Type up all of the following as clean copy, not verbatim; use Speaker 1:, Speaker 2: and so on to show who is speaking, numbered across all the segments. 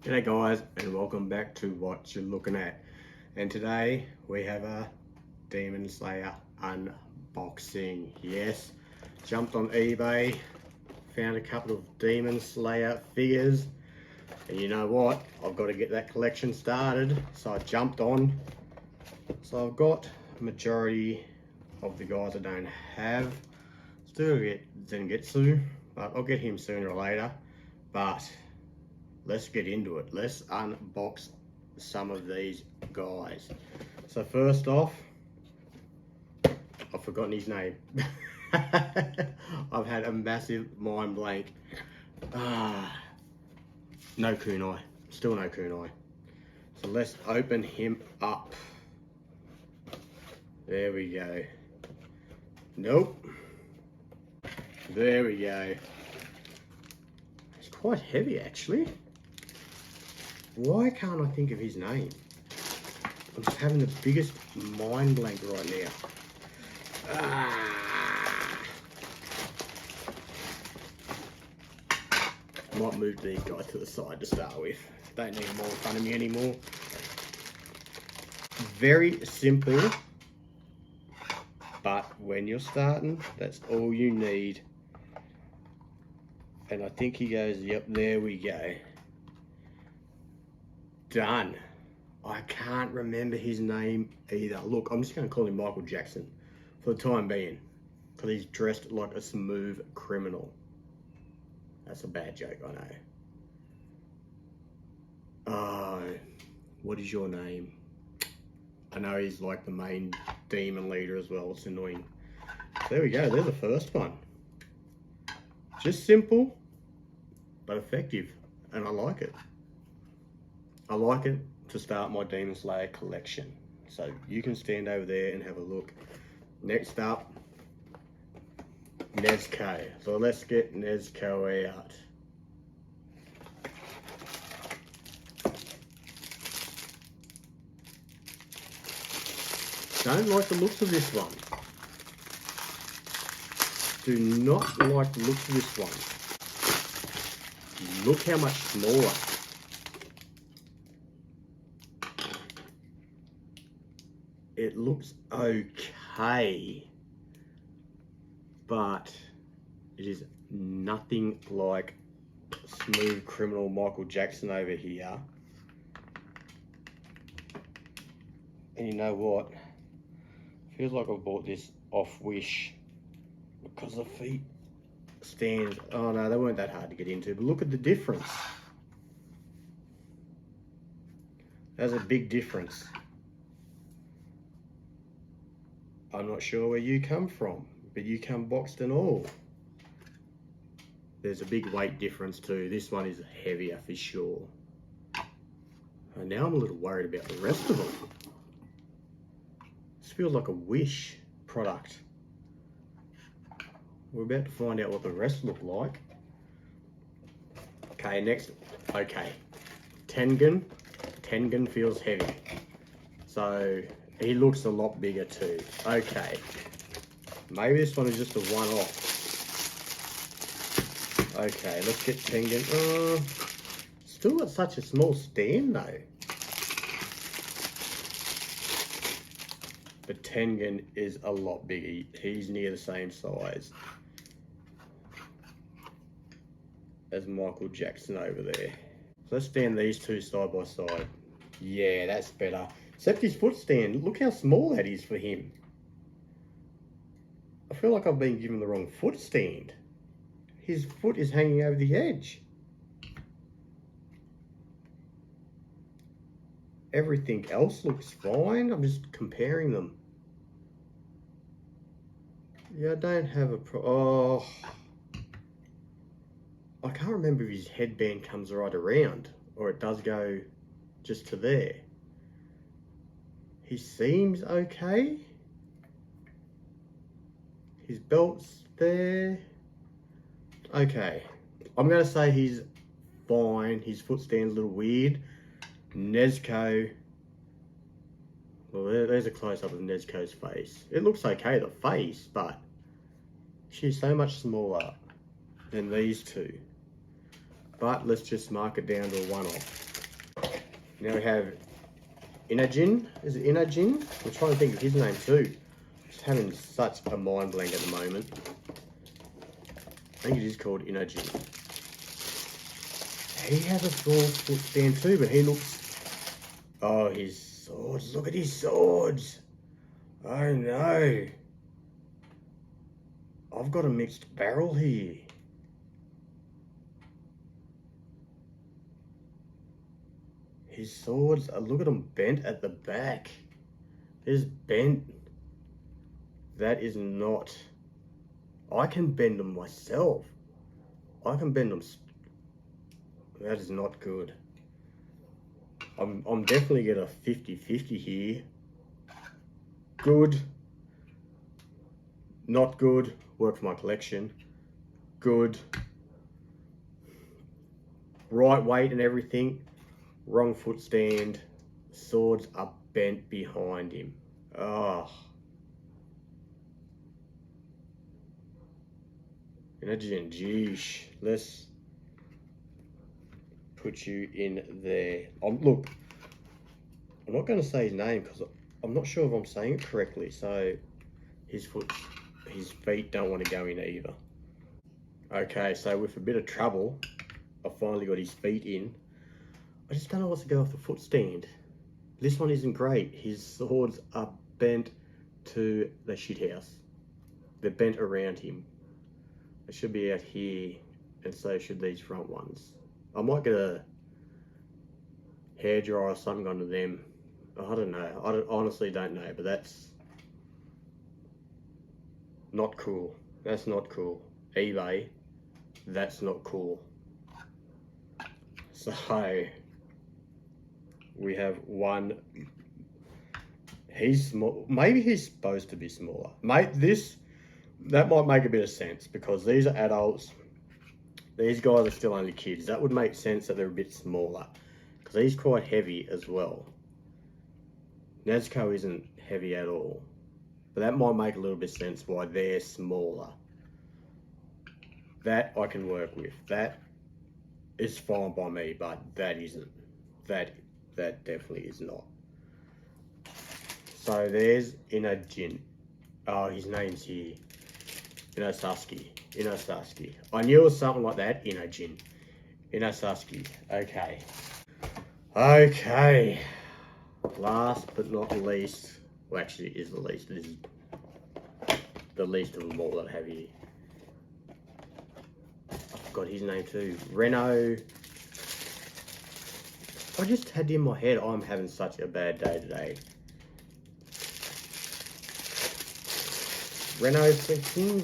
Speaker 1: G'day guys, and welcome back to What You're Looking At. And today we have a Demon Slayer unboxing. Yes, jumped on eBay, found a couple of Demon Slayer figures, and you know what? I've got to get that collection started, so I jumped on. So I've got a majority of the guys I don't have. Still get Zengetsu, but I'll get him sooner or later. But let's get into it. Let's unbox some of these guys. So first off, I've forgotten his name. I've had a massive mind blank. No kunai. Still no kunai. So let's open him up. There we go. Nope. There we go. It's quite heavy actually. Why can't I think of his name? I'm just having the biggest mind blank right now. I might move these guys to the side to start with. Don't need them all in front of me anymore. Very simple, but when you're starting, that's all you need. And I think he goes, yep, there we go. Done. I can't remember his name either. Look, I'm just going to call him Michael Jackson for the time being, because he's dressed like a smooth criminal. That's a bad joke, I know. Oh, what is your name? I know he's like the main demon leader as well. It's annoying. There we go. There's the first one. Just simple, but effective, and I like it. I like it to start my Demon Slayer collection. So you can stand over there and have a look. Next up, Nezuko. So let's get Nezuko out. Don't like the looks of this one. Do not like the looks of this one. Look how much smaller. It looks okay, but it is nothing like smooth criminal Michael Jackson over here. And you know what? Feels like I've bought this off Wish because the feet stand. Oh no, they weren't that hard to get into, but look at the difference. There's a big difference. I'm not sure where you come from, but you come boxed and all. There's a big weight difference too. This one is heavier for sure. And now I'm a little worried about the rest of them. This feels like a Wish product. We're about to find out what the rest look like. Okay, next. Okay, Tengen. Tengen feels heavy. So he looks a lot bigger too. Okay. Maybe this one is just a one-off. Okay, let's get Tengen. Still got such a small stand though. But Tengen is a lot bigger. He's near the same size as Michael Jackson over there. So let's stand these two side by side. Yeah, that's better. Except his foot stand, look how small that is for him. I feel like I've been given the wrong foot stand. His foot is hanging over the edge. Everything else looks fine. I'm just comparing them. Yeah, I don't have a oh. I can't remember if his headband comes right around or it does go just to there. He seems okay. His belt's there. Okay. I'm going to say he's fine. His foot stand's a little weird. Nezuko. Well, there's a close-up of Nezuko's face. It looks okay, the face, but she's so much smaller than these two. but let's just mark it down to a 1-off. Now we have Inajin. Is it Inajin? I'm trying to think of his name too. Just having such a mind blank at the moment. I think it is called Inajin. He has a small foot stand too, but he looks... Oh, his swords. Look at his swords. Oh no. I've got a mixed barrel here. His swords, look at them bent at the back. There's bent. That is not... I can bend them myself. I can bend them. That is not good. I'm definitely get a 50-50 here. Good. Not good. Work for my collection. Good. Right weight and everything. Wrong foot stand. Swords are bent behind him. Oh. Imagine, geesh. Let's put you in there. Look, I'm not going to say his name because I'm not sure if I'm saying it correctly. So his feet don't want to go in either. Okay, so with a bit of trouble, I finally got his feet in. I just don't know what to go off the foot stand. This one isn't great. His swords are bent to the shithouse. They're bent around him. They should be out here, and so should these front ones. I might get a hairdryer or something onto them. I don't know. I honestly don't know, but that's not cool. That's not cool. eBay, that's not cool. So we have one. He's small. Maybe he's supposed to be smaller. That might make a bit of sense because these are adults. These guys are still only kids. That would make sense that they're a bit smaller because he's quite heavy as well. Nezuko isn't heavy at all, but that might make a little bit of sense why they're smaller. That I can work with. That is fine by me, but that isn't. That definitely is not. So there's Inajin. Oh, his name's here. Inosasuke. I knew it was something like that. Inajin. Inosasuke. Okay. Okay. Last but not least. Well, actually, it is the least. This is the least of them all that I have here. I've got his name too. Reno. I just had in my head, I'm having such a bad day today. Reno King.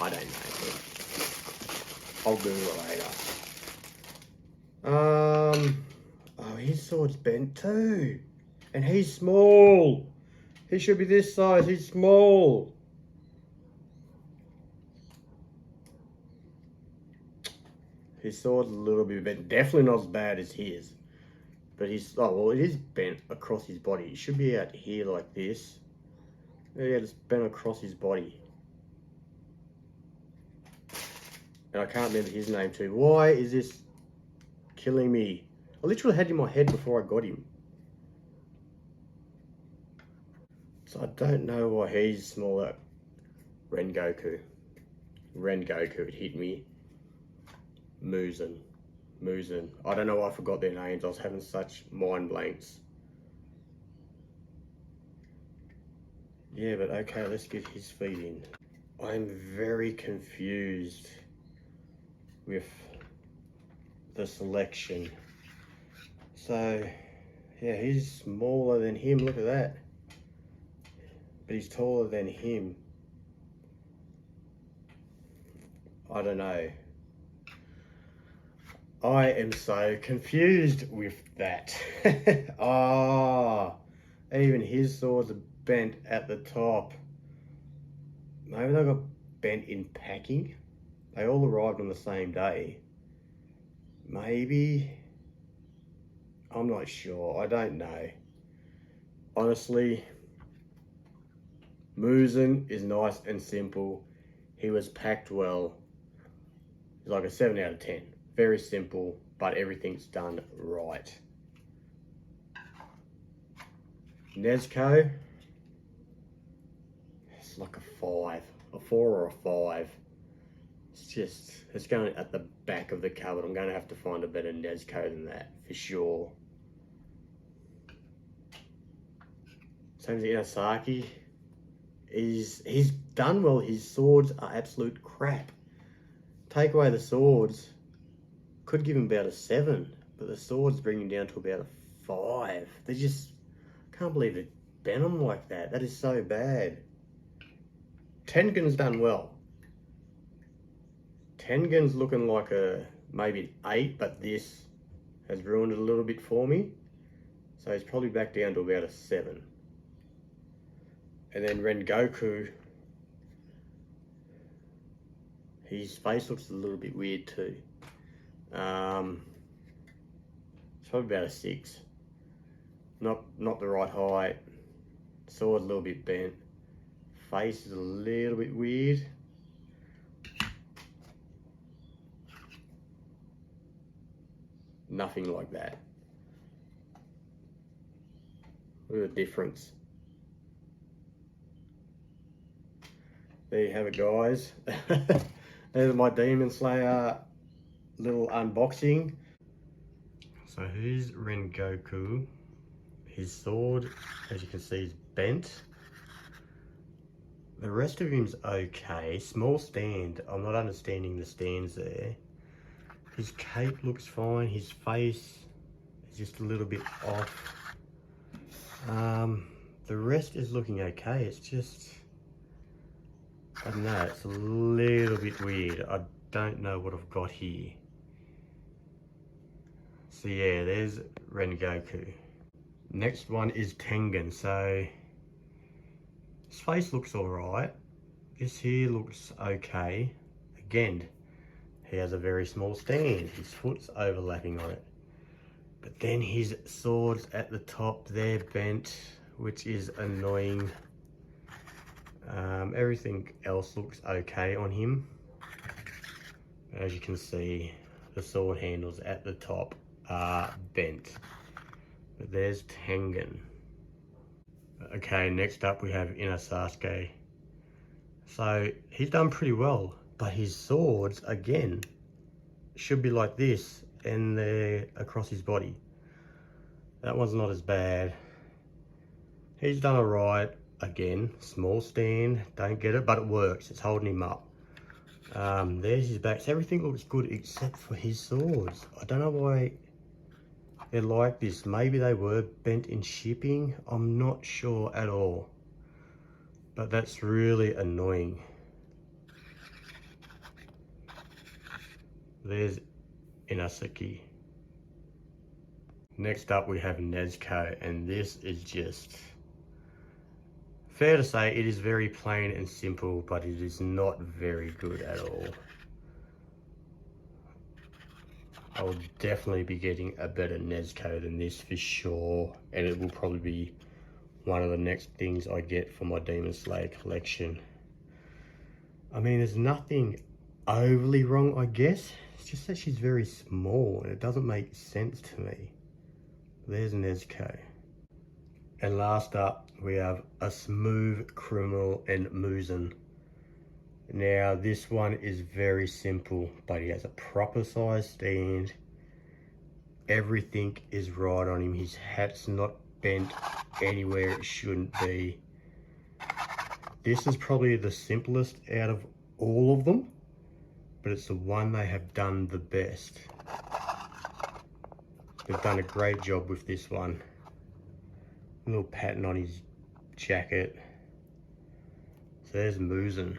Speaker 1: I don't know. I'll Google it later. Oh, his sword's bent too. And he's small. He should be this size. He's small. His sword's a little bit bent. Definitely not as bad as his. But it is bent across his body. It should be out here like this. Yeah, it's bent across his body. And I can't remember his name too. Why is this killing me? I literally had him in my head before I got him. So I don't know why he's smaller. Rengoku. It hit me. Muzan. I don't know why I forgot their names. I was having such mind blanks. Yeah, but okay, let's get his feet in. I'm very confused with the selection. So, yeah, he's smaller than him. Look at that. But he's taller than him. I don't know. I am so confused with that. Even his swords are bent at the top. Maybe they got bent in packing. They all arrived on the same day. Maybe. I'm not sure. I don't know. Honestly, Muzan is nice and simple. He was packed well. is like a 7 out of 10. Very simple, but everything's done right. Nezco, it's like a 5, a 4 or a 5. It's going at the back of the cupboard. I'm going to have to find a better Nezco than that for sure. Same as Inasaki. He's done well. His swords are absolute crap. Take away the swords, could give him about a 7, but the swords bring him down to about a 5. They just can't believe they bent him like that. That is so bad. Tengen's done well. Tengen's looking like a maybe an 8, but this has ruined it a little bit for me. So he's probably back down to about a 7. And then Rengoku, his face looks a little bit weird too. It's probably about a 6. Not the right height. Sword's a little bit bent. Face is a little bit weird. Nothing like that. Look at the difference. There you have it, guys. There's my Demon Slayer little unboxing. So here's Rengoku. His sword, as you can see, is bent. The rest of him's okay. Small stand. I'm not understanding the stands there. His cape looks fine. His face is just a little bit off. The rest is looking okay. It's just, I don't know, it's a little bit weird. I don't know what I've got here. So yeah, there's Rengoku. Next one is Tengen. So his face looks alright. This here looks okay. Again, he has a very small stand. His foot's overlapping on it. But then his sword's at the top there bent, which is annoying. Everything else looks okay on him. As you can see, the sword handles at the top are bent. But there's Tengen. Okay, next up we have Inasaki. So he's done pretty well, but his swords, again, should be like this, and they're across his body. That one's not as bad. He's done alright. Again, small stand, don't get it, but it works. It's holding him up. There's his back. So everything looks good except for his swords. I don't know why they're like this. Maybe they were bent in shipping. I'm not sure at all. But that's really annoying. There's Inasaki. Next up we have Nezco, and this is just, fair to say, it is very plain and simple, but it is not very good at all. I will definitely be getting a better Nezco than this for sure, and it will probably be one of the next things I get for my Demon Slayer collection. I mean, there's nothing overly wrong, I guess. It's just that she's very small and it doesn't make sense to me. There's Nezco. And last up, we have a Smooth Criminal and Muzan. Now, this one is very simple, but he has a proper size stand. Everything is right on him. His hat's not bent anywhere it shouldn't be. This is probably the simplest out of all of them, but it's the one they have done the best. They've done a great job with this one. A little pattern on his jacket. So there's Muzan.